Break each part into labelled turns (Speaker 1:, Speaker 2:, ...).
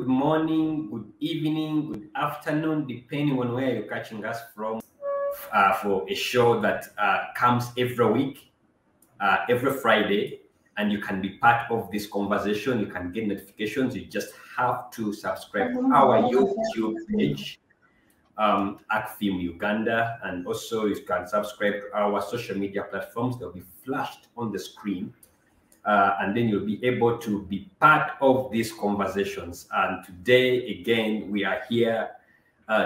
Speaker 1: good morning, good evening, good afternoon, depending on where you're catching us from, for a show that comes every week, every Friday, and you can be part of this conversation. You can get notifications. You just have to subscribe to our YouTube page, Acfim Uganda, and also you can subscribe to our social media platforms. They'll be flashed on the screen. And then you'll be able to be part of these conversations. And today, again, we are here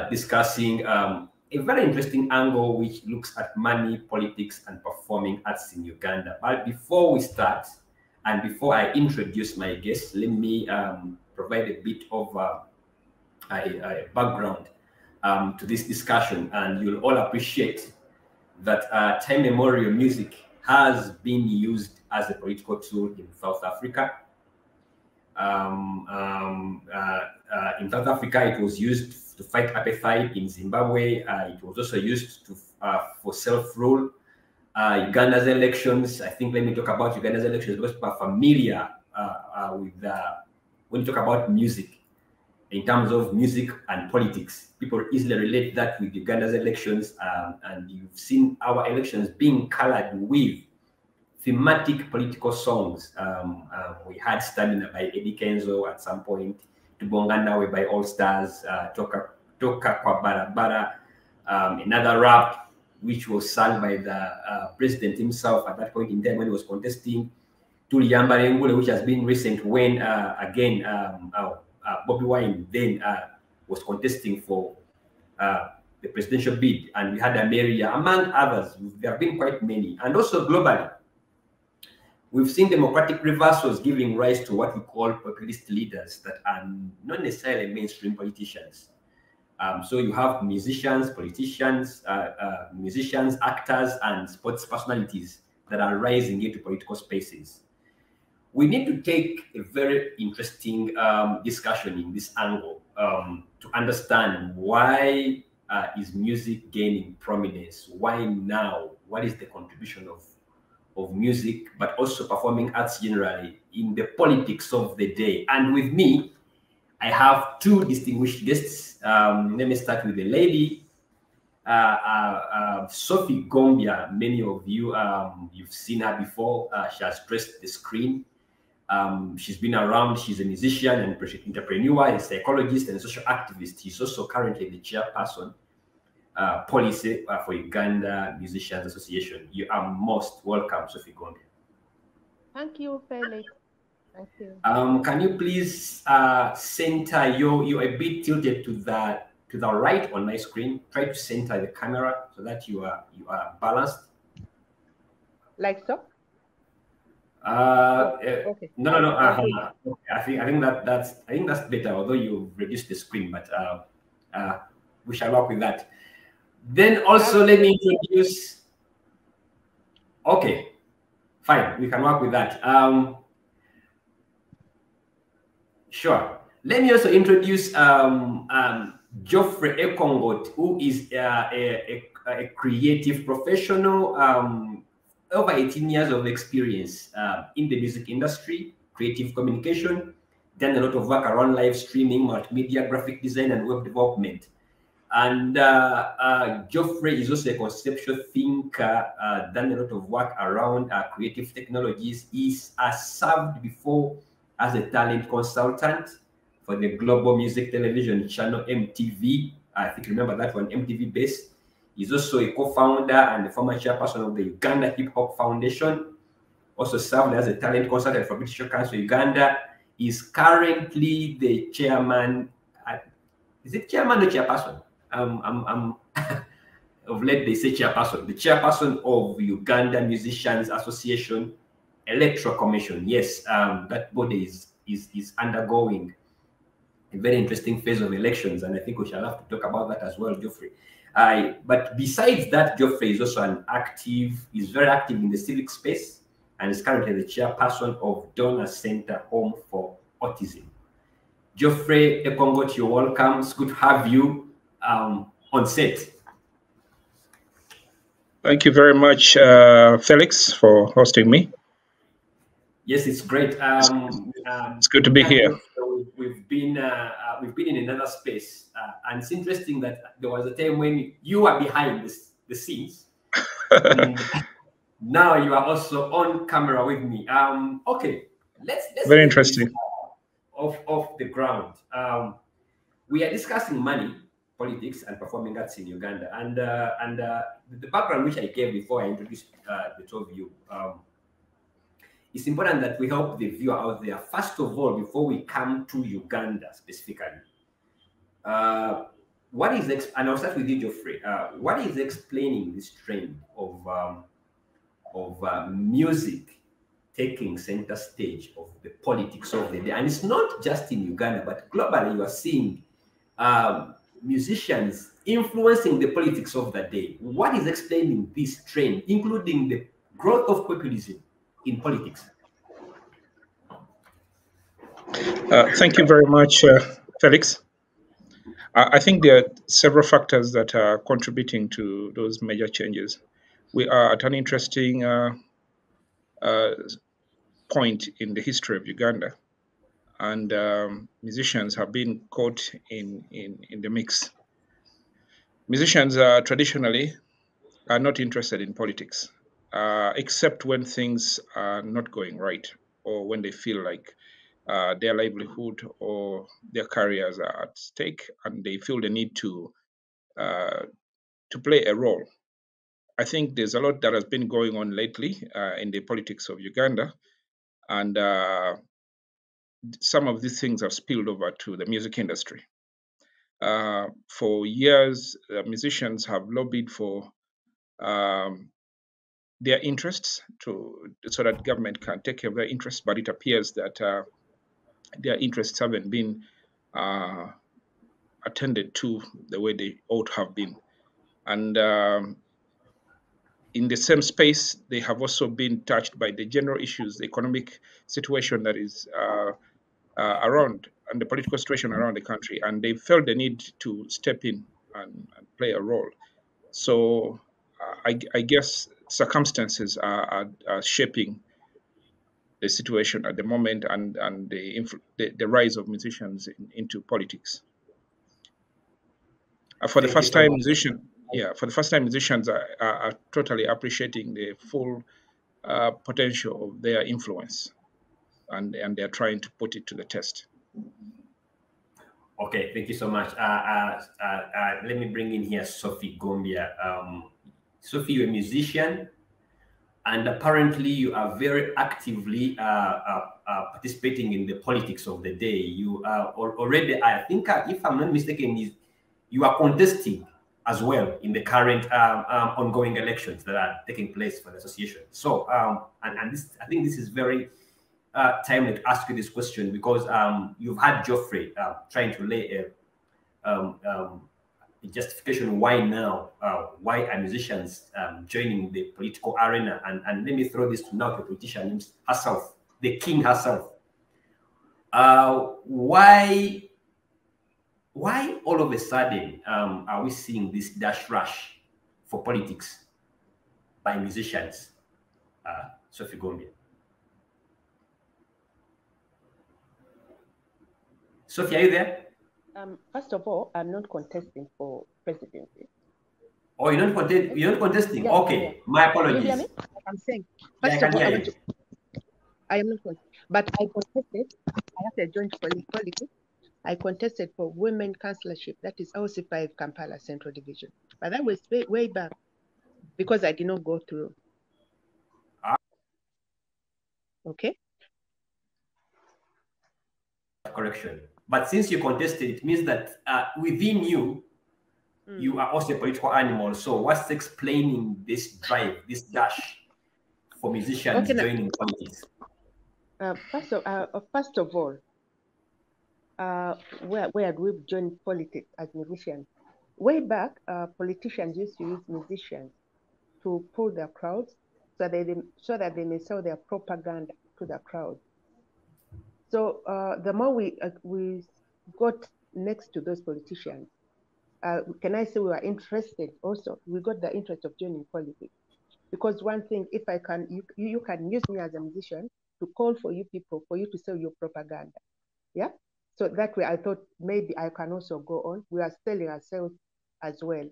Speaker 1: discussing a very interesting angle which looks at money, politics, and performing arts in Uganda. But before we start, and before I introduce my guests, let me provide a bit of a background to this discussion. And you'll all appreciate that time memorial music has been used as a political tool in South Africa. In South Africa, it was used to fight apartheid. In Zimbabwe, it was also used to, for self-rule. Uganda's elections, I think, let me talk about Uganda's elections because people are familiar with when you talk about music, in terms of music and politics. People easily relate that with Uganda's elections, and you've seen our elections being colored with thematic political songs. We had Stamina by Eddie Kenzo at some point, Tubonga Nawe by All Stars, Toka Kwa Barabara, another rap which was sung by the president himself at that point in time when he was contesting, Tuli Yambarengule, which has been recent when again Bobby Wine then was contesting for the presidential bid, and we had Ameria, among others. There have been quite many, and also globally. We've seen democratic reversals giving rise to what we call populist leaders that are not necessarily mainstream politicians. So you have musicians, politicians, musicians, actors, and sports personalities that are rising into political spaces. We need to take a very interesting discussion in this angle to understand why is music gaining prominence? Why now? What is the contribution of music, but also performing arts generally in the politics of the day? And with me, I have two distinguished guests. Let me start with the lady, Sophie Gambia. Many of you, you've seen her before. She has graced the screen. She's been around. She's a musician and entrepreneur, a psychologist, and a social activist. She's also currently the chairperson policy for Uganda Musicians Association. You are most welcome, Sophie Gambia.
Speaker 2: Thank you, Felix. Thank you.
Speaker 1: Can you please center you're a bit tilted to the right on my screen. Try to center the camera so that you are balanced.
Speaker 2: Like so?
Speaker 1: Okay. No. I think that's better. Although you reduced the screen, but we shall work with that. Then also let me introduce. Okay, fine. We can work with that. Sure. Let me also introduce Geoffrey Ekongot, who is a creative professional. Over 18 years of experience in the music industry, creative communication, done a lot of work around live streaming, multimedia, graphic design, and web development. And Geoffrey is also a conceptual thinker, done a lot of work around creative technologies. He's served before as a talent consultant for the global music television channel MTV. I think you remember that one, MTV based. He's also a co-founder and the former chairperson of the Uganda Hip Hop Foundation. Also served as a talent consultant for British Council Uganda. He's currently the chairman. Is it chairman or chairperson? Of late they say chairperson. The chairperson of Uganda Musicians Association Electoral Commission. Yes, that body is undergoing a very interesting phase of elections, and I think we shall have to talk about that as well, Geoffrey. But besides that, Geoffrey is also he's very active in the civic space, and is currently the chairperson of Donor Center Home for Autism. Geoffrey Ekongot, you're welcome. It's good to have you on set.
Speaker 3: Thank you very much, Felix, for hosting me.
Speaker 1: Yes, it's great.
Speaker 3: It's good to be here.
Speaker 1: we've been in another space, and it's interesting that there was a time when you were behind the scenes, and now you are also on camera with me. Okay, let's
Speaker 3: Very
Speaker 1: get this
Speaker 3: interesting.
Speaker 1: off the ground. We are discussing money, politics, and performing arts in Uganda, and the background which I gave before I introduced the two of you. It's important that we help the viewer out there. First of all, before we come to Uganda specifically, what is and I'll start with you, Geoffrey. What is explaining this trend of music taking center stage of the politics of the day? And it's not just in Uganda, but globally, you are seeing musicians influencing the politics of the day. What is explaining this trend, including the growth of populism in politics?
Speaker 3: Thank you very much, Felix. I think there are several factors that are contributing to those major changes. We are at an interesting point in the history of Uganda, and musicians have been caught in the mix. Musicians traditionally are not interested in politics, except when things are not going right, or when they feel like their livelihood or their careers are at stake, and they feel the need to play a role. I think there's a lot that has been going on lately in the politics of Uganda, and some of these things have spilled over to the music industry. For years, musicians have lobbied for their interests so that government can take care of their interests, but it appears that their interests haven't been attended to the way they ought to have been. And in the same space, they have also been touched by the general issues, the economic situation that is around, and the political situation around the country, and they felt the need to step in and play a role. So I guess circumstances are shaping the situation at the moment, and the rise of musicians into politics. For the first time, musicians are totally appreciating the full potential of their influence, and they're trying to put it to the test.
Speaker 1: Okay, thank you so much. Let me bring in here Sophie Gambia. Sophie, you're a musician, and apparently you are very actively participating in the politics of the day. You are already, I think, if I'm not mistaken, you are contesting as well in the current ongoing elections that are taking place for the association. So, and this, I think this is very timely to ask you this question, because you've had Geoffrey trying to lay a justification why now, why are musicians joining the political arena, and let me throw this to now the politician herself, the king herself. Why all of a sudden are we seeing this dash rush for politics by musicians? Sophie Gambia. Sophie, are you there?
Speaker 2: First of all, I'm not contesting for presidency.
Speaker 1: Oh, you're not contesting?
Speaker 2: Yeah,
Speaker 1: okay,
Speaker 2: yeah.
Speaker 1: my apologies.
Speaker 2: You hear me? I'm saying, first of all, I am not contesting, but I contested. I have to join politics. I contested for women councillorship, that is OC5 Kampala Central Division. But that was way back, because I did not go through. Okay?
Speaker 1: Correction. But since you contested, it means that within you, you are also a political animal. So what's explaining this drive, this dash for musicians joining politics?
Speaker 2: First of all, where we joined politics as musicians? Way back, politicians used to use musicians to pull their crowds so that they may sell their propaganda to the crowd. So the more we got next to those politicians, can I say we were interested also? We got the interest of joining politics. Because one thing, if I can, you can use me as a musician to call for you people, for you to sell your propaganda. Yeah? So that way I thought maybe I can also go on. We are selling ourselves as well.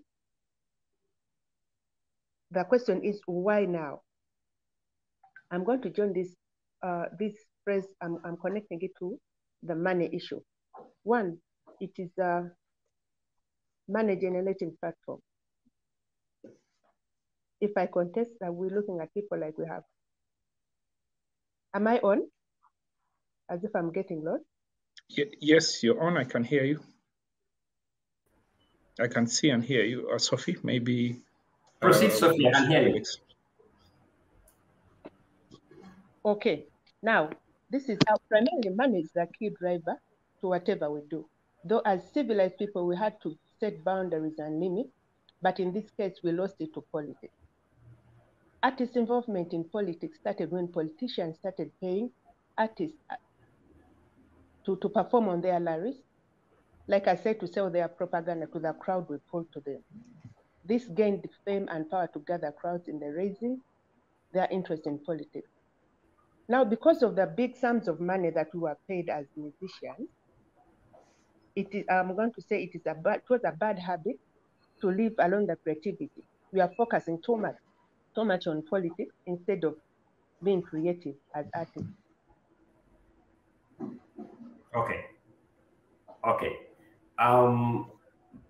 Speaker 2: The question is, why now? I'm going to join this phrase, I'm connecting it to the money issue. One, it is a money generating platform. If I contest, we're looking at people like we have. Am I on? As if I'm getting lost?
Speaker 3: Yes, you're on. I can hear you. I can see and hear you. Sophie, maybe.
Speaker 1: Proceed, Sophie, I can hear you.
Speaker 2: Okay, now, this is how primarily money is the key driver to whatever we do. Though as civilized people, we had to set boundaries and limits, but in this case, we lost it to politics. Artists' involvement in politics started when politicians started paying artists to perform on their rallies, like I said, to sell their propaganda to the crowd we pulled to them. This gained fame and power to gather crowds in the raising their interest in politics. Now, because of the big sums of money that we were paid as musicians, I'm going to say it was a bad habit to leave alone the creativity. We are focusing too much on politics instead of being creative as artists.
Speaker 1: Okay.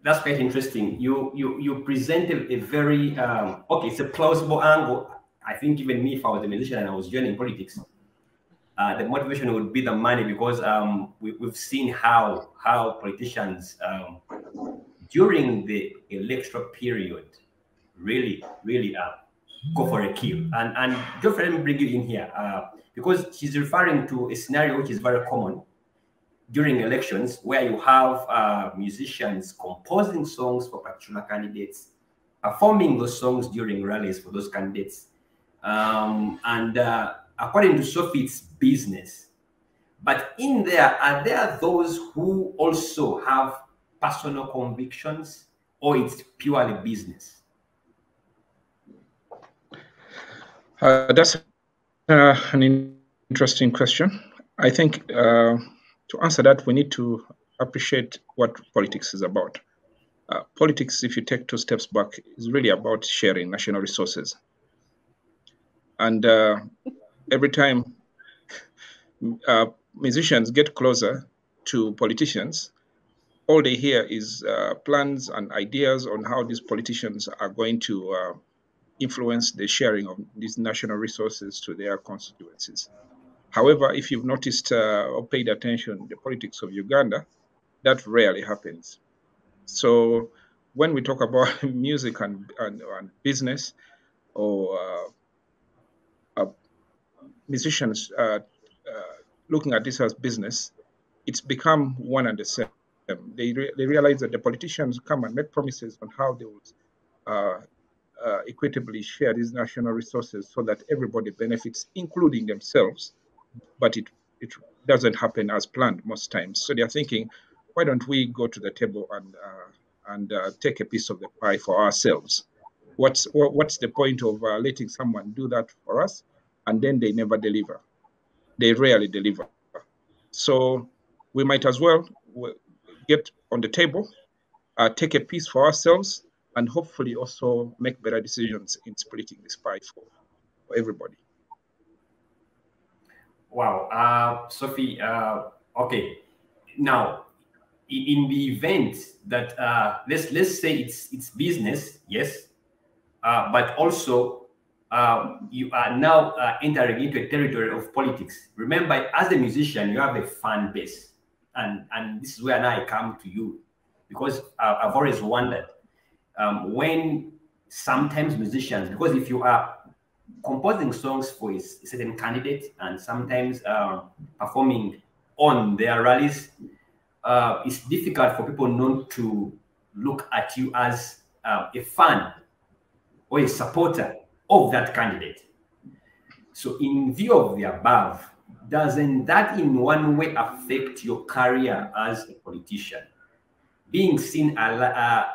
Speaker 1: That's quite interesting. You presented a very it's a plausible angle. I think even me, if I was a musician and I was joining politics, the motivation would be the money, because we've seen how politicians during the electoral period really go for a kill. And Geoffrey, let me bring you in here because she's referring to a scenario which is very common during elections, where you have musicians composing songs for particular candidates, performing those songs during rallies for those candidates. According to Sophie, it's business. But in there, are there those who also have personal convictions, or it's purely business?
Speaker 3: That's an interesting question. I think to answer that, we need to appreciate what politics is about. Politics, if you take 2 steps back, is really about sharing national resources. And every time musicians get closer to politicians, all they hear is plans and ideas on how these politicians are going to influence the sharing of these national resources to their constituencies. However, if you've noticed or paid attention to the politics of Uganda, that rarely happens. So when we talk about music and business, or musicians looking at this as business, it's become one and the same. They realize that the politicians come and make promises on how they will equitably share these national resources so that everybody benefits, including themselves. But it doesn't happen as planned most times. So they're thinking, why don't we go to the table and take a piece of the pie for ourselves? What's the point of letting someone do that for us, and then they never deliver? They rarely deliver. So we might as well get on the table, take a piece for ourselves, and hopefully also make better decisions in splitting this pie for everybody.
Speaker 1: Wow, Sophie. Okay, now in the event that let's say it's business, yes, but also you are now entering into a territory of politics. Remember, as a musician, you have a fan base, and this is where now I come to you, because I've always wondered when sometimes musicians, because if you are composing songs for a certain candidate and sometimes performing on their rallies, it's difficult for people not to look at you as a fan or a supporter of that candidate. So in view of the above, doesn't that in one way affect your career as a politician? Being seen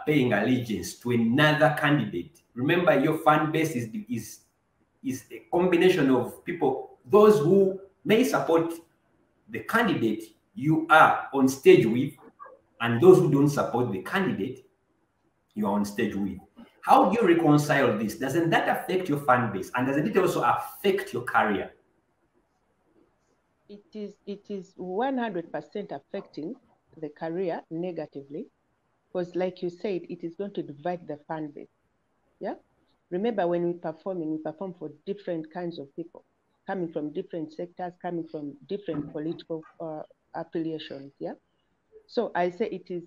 Speaker 1: paying allegiance to another candidate. Remember, your fan base is a combination of people, those who may support the candidate you are on stage with, and those who don't support the candidate, you are on stage with. How do you reconcile this? Doesn't that affect your fan base? And doesn't it also affect your career?
Speaker 2: It is 100% affecting the career negatively, because like you said, it is going to divide the fan base. Yeah. Remember, when we perform for different kinds of people, coming from different sectors, coming from different political affiliations. Yeah. So I say it is.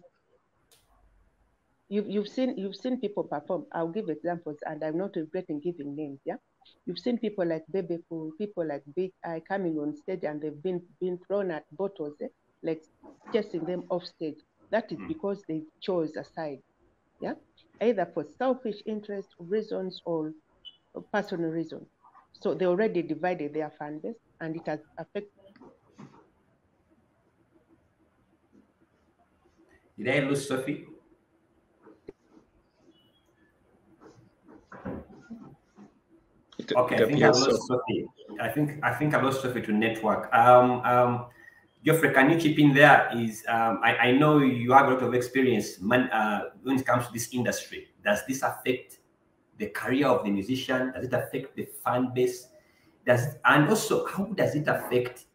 Speaker 2: You've seen people perform. I'll give examples, and I'm not regretting giving names. Yeah. You've seen people like Bebeku, people like Big Eye coming on stage, and they've been thrown at bottles, like chasing them off stage. That is because they chose a side. Yeah. Either for selfish interest reasons or personal reasons. So they already divided their fan base, and it has affected.
Speaker 1: Did I lose Sophie? Okay, I think I lost Sophie. I think I lost Sophie to network. Geoffrey, can you keep in there? I know you have a lot of experience when it comes to this industry. Does this affect the career of the musician? Does it affect the fan base? And also, how does it affect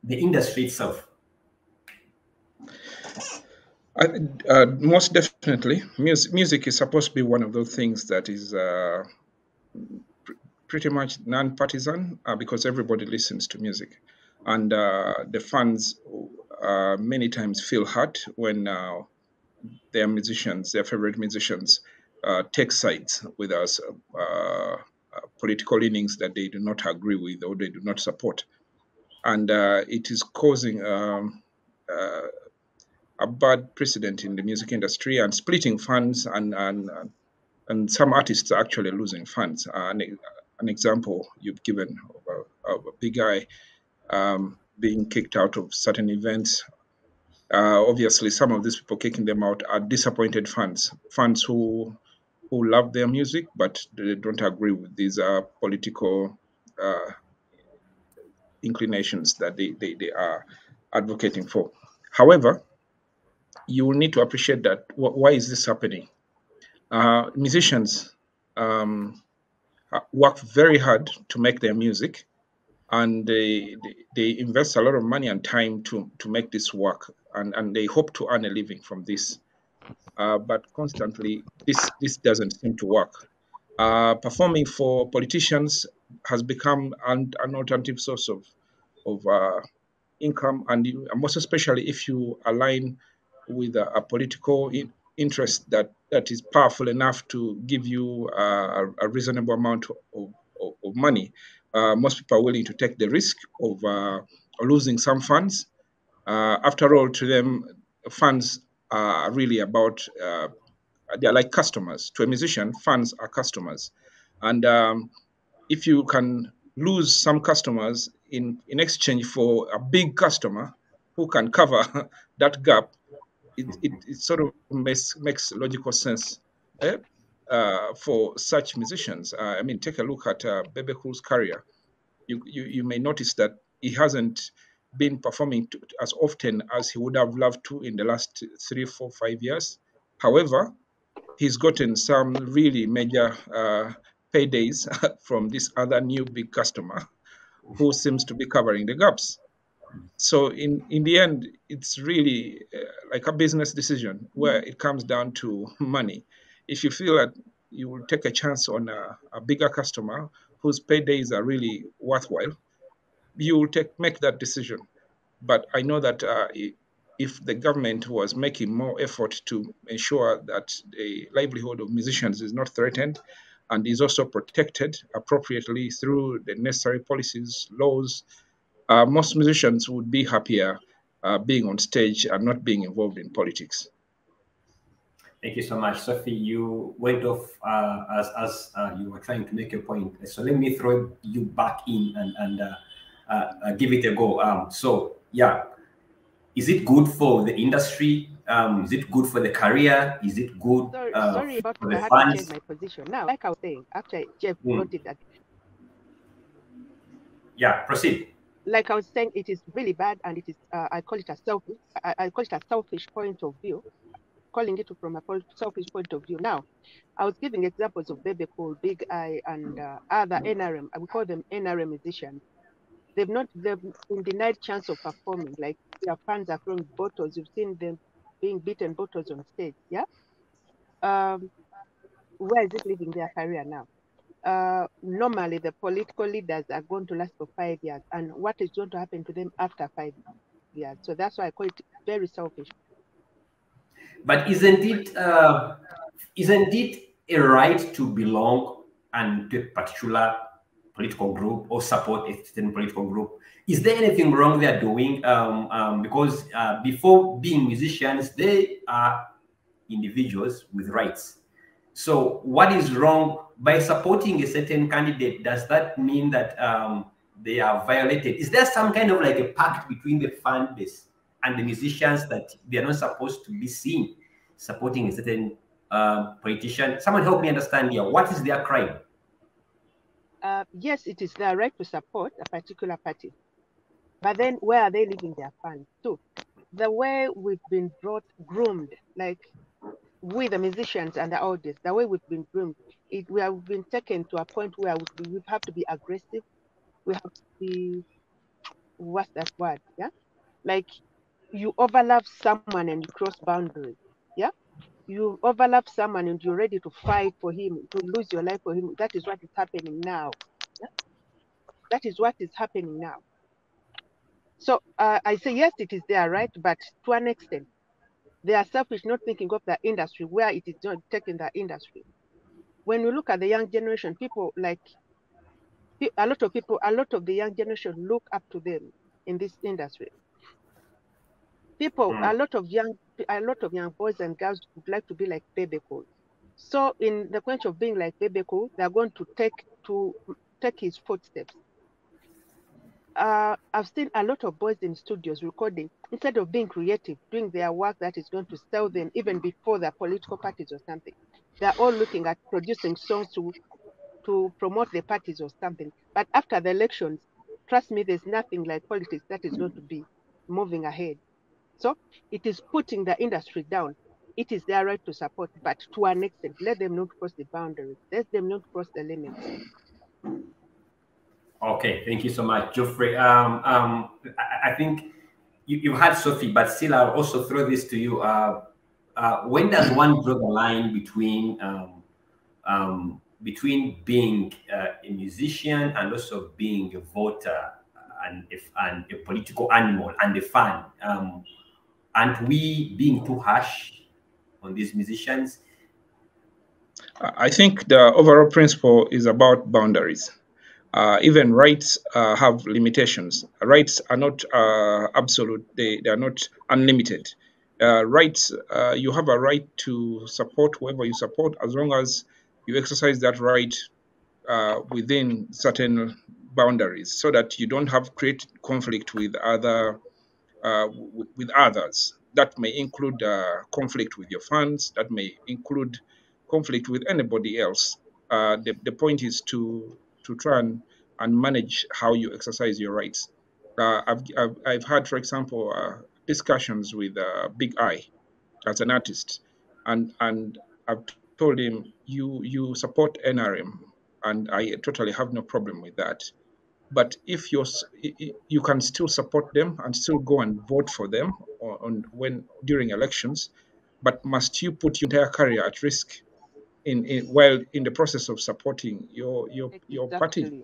Speaker 1: the industry itself?
Speaker 3: Most definitely, music is supposed to be one of those things that is pretty much non-partisan because everybody listens to music, and the fans many times feel hurt when their favorite musicians, take sides with us, political leanings that they do not agree with or they do not support, and it is causing a bad precedent in the music industry and splitting fans, and some artists are actually losing fans. An example you've given of a Big Eye being kicked out of certain events. Obviously, some of these people kicking them out are disappointed fans who love their music, but they don't agree with these political inclinations that they are advocating for. However, you will need to appreciate that. Why is this happening? Musicians work very hard to make their music, and they invest a lot of money and time to make this work, and they hope to earn a living from this. But constantly, this doesn't seem to work. Performing for politicians has become an alternative source of income, and most especially if you align with a political interest that is powerful enough to give you a reasonable amount of money. Most people are willing to take the risk of losing some funds. After all, to them, funds are really about, they're like customers. To a musician, fans are customers. And if you can lose some customers in exchange for a big customer who can cover that gap, it sort of makes logical sense for such musicians. I mean, take a look at Bebe Cool's career. You may notice that he hasn't been performing as often as he would have loved to in the last 3, 4, 5 years. However, he's gotten some really major paydays from this other new big customer who seems to be covering the gaps. So in the end, it's really like a business decision where it comes down to money. If you feel that you will take a chance on a bigger customer whose paydays are really worthwhile, you will make that decision. But I know that if the government was making more effort to ensure that the livelihood of musicians is not threatened and is also protected appropriately through the necessary policies, laws, most musicians would be happier being on stage and not being involved in politics.
Speaker 1: Thank you so much, Sophie. You went off as you were trying to make your point. So let me throw you back in and give it a go. So yeah, is it good for the industry? Is it good for the career? Is it good
Speaker 2: sorry about
Speaker 1: for
Speaker 2: that. I
Speaker 1: the
Speaker 2: had
Speaker 1: fans?
Speaker 2: to change my position. Now, like I was saying, after Jeff brought it that.
Speaker 1: Yeah, proceed.
Speaker 2: like I was saying, it is really bad, and it is I call it a selfish point of view, calling it from a selfish point of view. Now, I was giving examples of Bebe Cool, Big Eye, and other NRM. We call them NRM musicians. They've been denied chance of performing. Like their fans are throwing bottles. You've seen them being beaten bottles on stage. Yeah. Where is it leaving their career now? Normally, the political leaders are going to last for 5 years, and what is going to happen to them after 5 years? So that's why I call it very selfish.
Speaker 1: But isn't it a right to belong and to a particular political group or support a certain political group? Is there anything wrong they are doing? Because before being musicians, they are individuals with rights. So what is wrong by supporting a certain candidate? Does that mean that they are violated? Is there some kind of like a pact between the fan base and the musicians that they are not supposed to be seen supporting a certain politician? Someone help me understand here. What is their crime?
Speaker 2: Yes, it is their right to support a particular party. But then where are they leaving their funds to? The way we've been groomed, like we the musicians and the audience, the way we've been groomed, we have been taken to a point where we have to be aggressive. We have to be, what's that word? Yeah. Like you overlap someone and you cross boundaries. Yeah. You overlap someone and you're ready to fight for him, to lose your life for him. That is what is happening now. Yeah? That is what is happening now. So I say, yes, it is their right, but to an extent, they are selfish, not thinking of the industry, where it is not taking the industry. When we look at the young generation, people like a lot of the young generation look up to them in this industry. A lot of young boys and girls would like to be like Bebe Cool. So in the quench of being like Bebe Cool, they're going to take his footsteps. I've seen a lot of boys in studios recording, instead of being creative, doing their work that is going to sell them even before their political parties or something. They're all looking at producing songs to promote the parties or something. But after the elections, trust me, there's nothing like politics that is going to be moving ahead. So it is putting the industry down. It is their right to support, but to an extent, let them not cross the boundaries. Let them not cross the limits.
Speaker 1: Okay, thank you so much, Geoffrey. I think you had Sophie, but still, I'll also throw this to you. When does one draw the line between being a musician and also being a voter and a political animal and a fan? Aren't we being too harsh on these musicians?
Speaker 3: I think the overall principle is about boundaries. Even rights have limitations. Rights are not absolute, they are not unlimited. Rights, you have a right to support whoever you support as long as you exercise that right within certain boundaries so that you don't have create conflict with others. That may include conflict with your fans, that may include conflict with anybody else. The point is to try and manage how you exercise your rights. I've had, for example, discussions with Big Eye as an artist, and I've told him, you support NRM, and I totally have no problem with that. But if you can still support them and still go and vote for them during elections, but must you put your entire career at risk while in the process of supporting your party?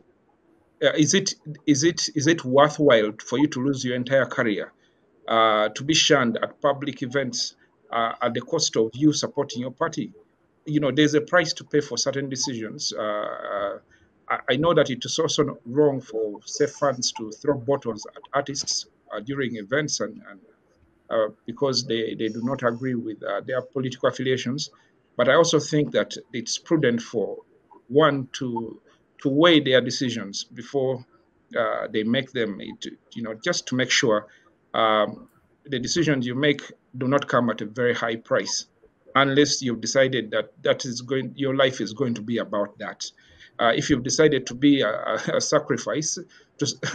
Speaker 3: Is it worthwhile for you to lose your entire career to be shunned at public events at the cost of you supporting your party? There's a price to pay for certain decisions. I know that it is also wrong for safe funds to throw bottles at artists during events and because they do not agree with their political affiliations. But I also think that it's prudent for one to weigh their decisions before they make them, just to make sure the decisions you make do not come at a very high price. unless you've decided that your life is going to be about that. If you've decided to be a sacrifice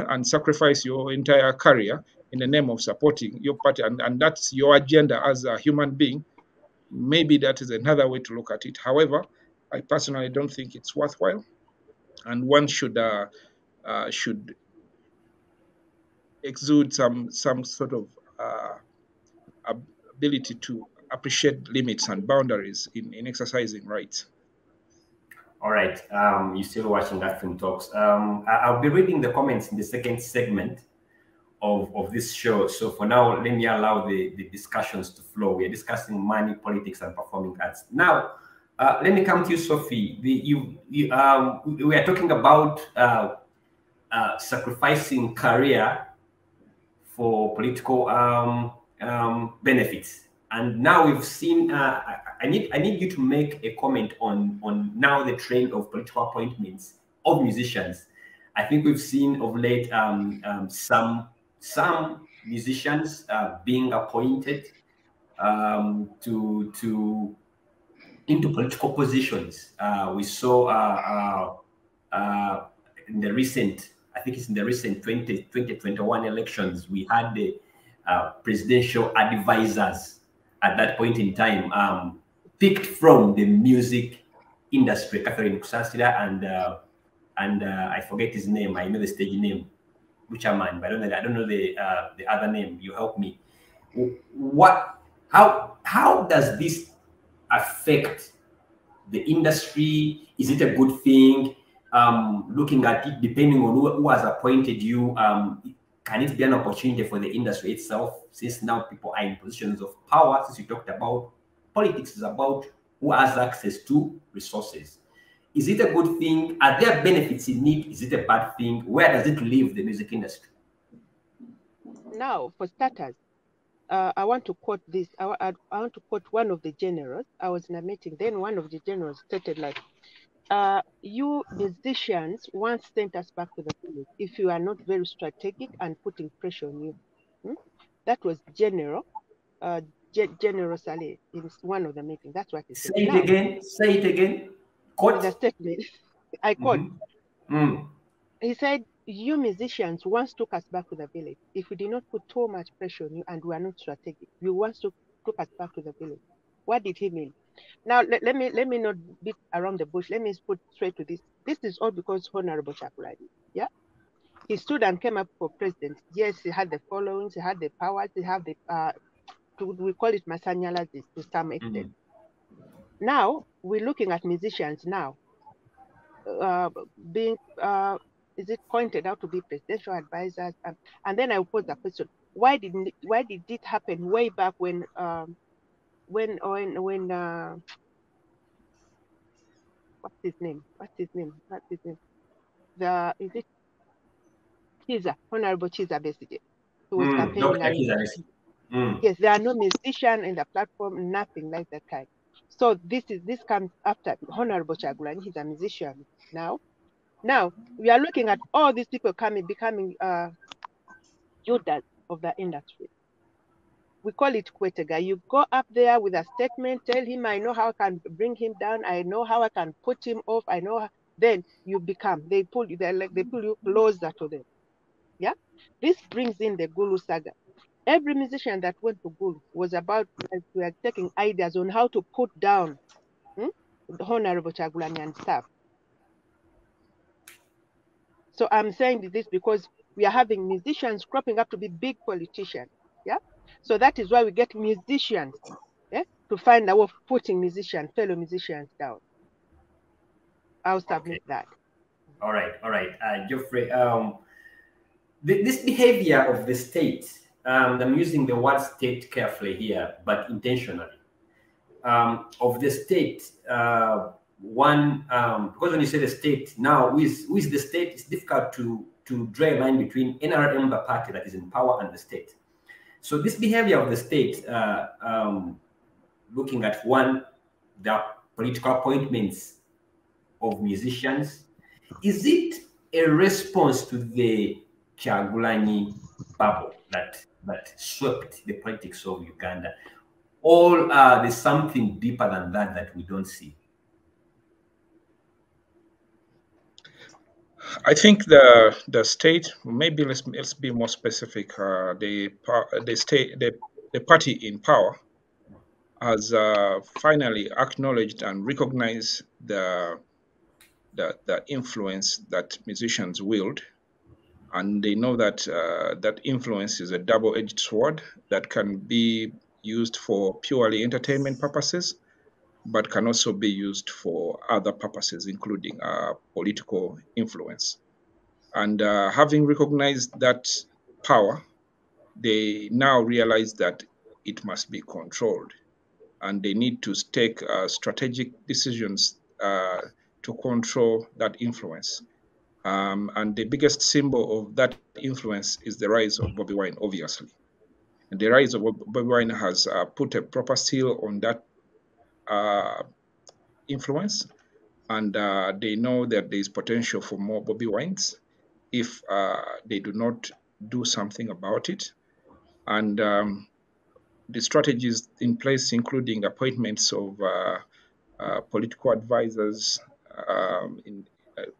Speaker 3: and sacrifice your entire career in the name of supporting your party, and that's your agenda as a human being, maybe that is another way to look at it. However, I personally don't think it's worthwhile, and one should exude some sort of ability to appreciate limits and boundaries in exercising rights.
Speaker 1: All right, you're still watching Acfim Talks. I'll be reading the comments in the second segment of this show. So for now, let me allow the discussions to flow. We're discussing money, politics, and performing arts. Now, let me come to you, Sophie. We are talking about sacrificing career for political benefits. And now we've seen, I need you to make a comment on now the trend of political appointments of musicians. I think we've seen of late some musicians being appointed into political positions. We saw in the recent, I think it's in the recent 2021 elections, we had the presidential advisors at that point in time picked from the music industry, Catherine Kusasira and I forget his name. I know the stage name, Buchaman, but I don't know the other name. You help me. How does this affect the industry? Is it a good thing? Looking at it, depending on who has appointed you, can it be an opportunity for the industry itself? Since now people are in positions of power, since you talked about politics is about who has access to resources. Is it a good thing? Are there benefits in it? Is it a bad thing? Where does it leave the music industry?
Speaker 2: Now, for starters, I want to quote this. I want to quote one of the generals. I was in a meeting. Then one of the generals stated like, you musicians once sent us back to the village if you are not very strategic and putting pressure on you. That was General Saleh in one of the meetings. That's what he said.
Speaker 1: Say it again. Quote.
Speaker 2: The statement. I quote. He said, you musicians once took us back to the village. If we did not put too much pressure on you and we are not strategic, you once took us back to the village. What did he mean? Now, let me not beat around the bush. Let me put straight to this. This is all because Honorable Chakulani, yeah? He stood and came up for president. Yes, he had the followings, he had the powers, he had the, we call it masanyalazi to some extent. Now, we're looking at musicians now being, is it pointed out to be presidential advisors? And then I will pose the question, why did it happen way back when what's his name? Is it Chiza, Honorable Chiza Besige, who was campaigning. Yes, there are no musicians in the platform, nothing like that kind. So this comes after Honorable Chakulani. He's a musician now. Now we are looking at all these people becoming Judas of the industry. We call it Kwetega. You go up there with a statement, tell him, I know how I can bring him down. I know how I can put him off. I know how. Then you become, they pull you closer to them. Yeah. This brings in the Gulu saga. Every musician that went to Gulu was about, we are taking ideas on how to put down the Honorable Chakulani and staff. So I'm saying this because we are having musicians cropping up to be big politicians. Yeah. So that is why we get musicians to find a way of putting fellow musicians down. I'll submit that.
Speaker 1: All right. Geoffrey, this behavior of the state, I'm using the word state carefully here, but intentionally, of the state, because when you say the state, now who is the state, it's difficult to draw a line between NRM, the party that is in power, and the state. So this behavior of the state, looking at the political appointments of musicians, is it a response to the Kyagulanyi bubble that swept the politics of Uganda? or there's something deeper than that that we don't see?
Speaker 3: I think the state, maybe let's be more specific. The party in power has finally acknowledged and recognized the influence that musicians wield, and they know that that influence is a double-edged sword that can be used for purely entertainment purposes, but can also be used for other purposes, including political influence. And having recognized that power, they now realize that it must be controlled, and they need to take strategic decisions to control that influence. And the biggest symbol of that influence is the rise of Bobby Wine, obviously. And the rise of Bobby Wine has put a proper seal on that influence, and they know that there is potential for more Bobby Wines if they do not do something about it. And the strategies in place, including appointments of political advisors,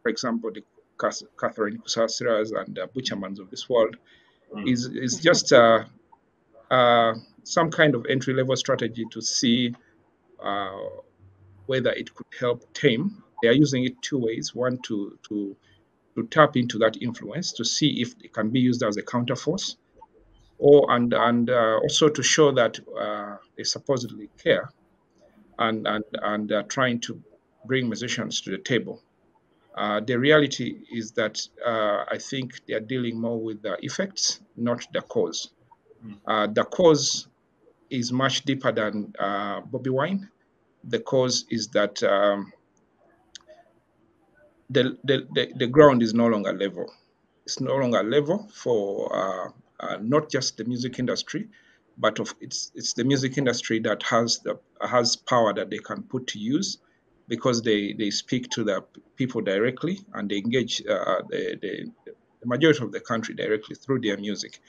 Speaker 3: for example, the Catherine Kusasiras and Butchermans of this world, is just some kind of entry-level strategy to see whether it could help tame. They are using it two ways: one, to tap into that influence to see if it can be used as a counterforce, or and also to show that they supposedly care and are trying to bring musicians to the table. The reality is that I think they are dealing more with the effects, not the cause. The cause is much deeper than Bobby Wine. The cause is that the ground is no longer level. It's no longer level for not just the music industry, but it's the music industry that has power that they can put to use, because they speak to the people directly, and they engage the majority of the country directly through their music,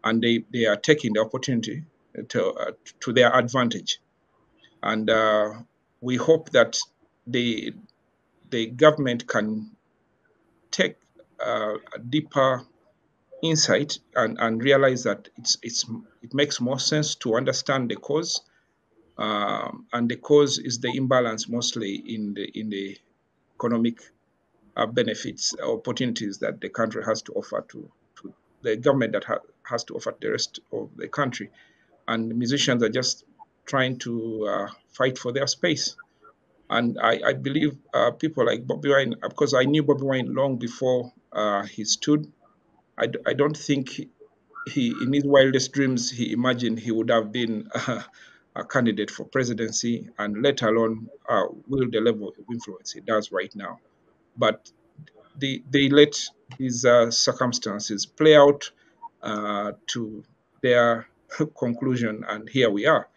Speaker 3: and they are taking the opportunity to their advantage. And we hope that the government can take a deeper insight and realize that it makes more sense to understand the cause, and the cause is the imbalance mostly in the economic benefits, opportunities that the country has to offer to the government, that has to offer the rest of the country. And musicians are just trying to fight for their space. And I believe people like Bobby Wine, because I knew Bobby Wine long before he stood. I don't think he, in his wildest dreams, he imagined he would have been a candidate for presidency, and let alone wield the level of influence he does right now. But they let these circumstances play out to their conclusion, and here we are.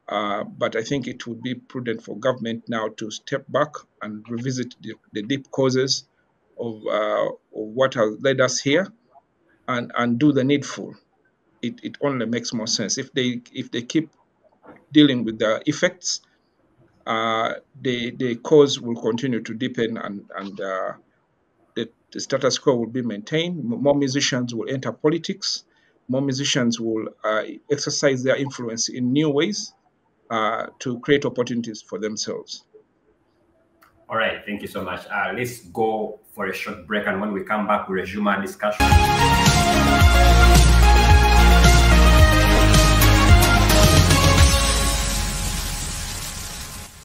Speaker 3: But I think it would be prudent for government now to step back and revisit the deep causes of what has led us here, and do the needful. It only makes more sense if they keep dealing with the effects. The cause will continue to deepen, and the status quo will be maintained. More musicians will enter politics. More musicians will exercise their influence in new ways to create opportunities for themselves.
Speaker 1: All right, thank you so much. Let's go for a short break, and when we come back, we'll resume our discussion.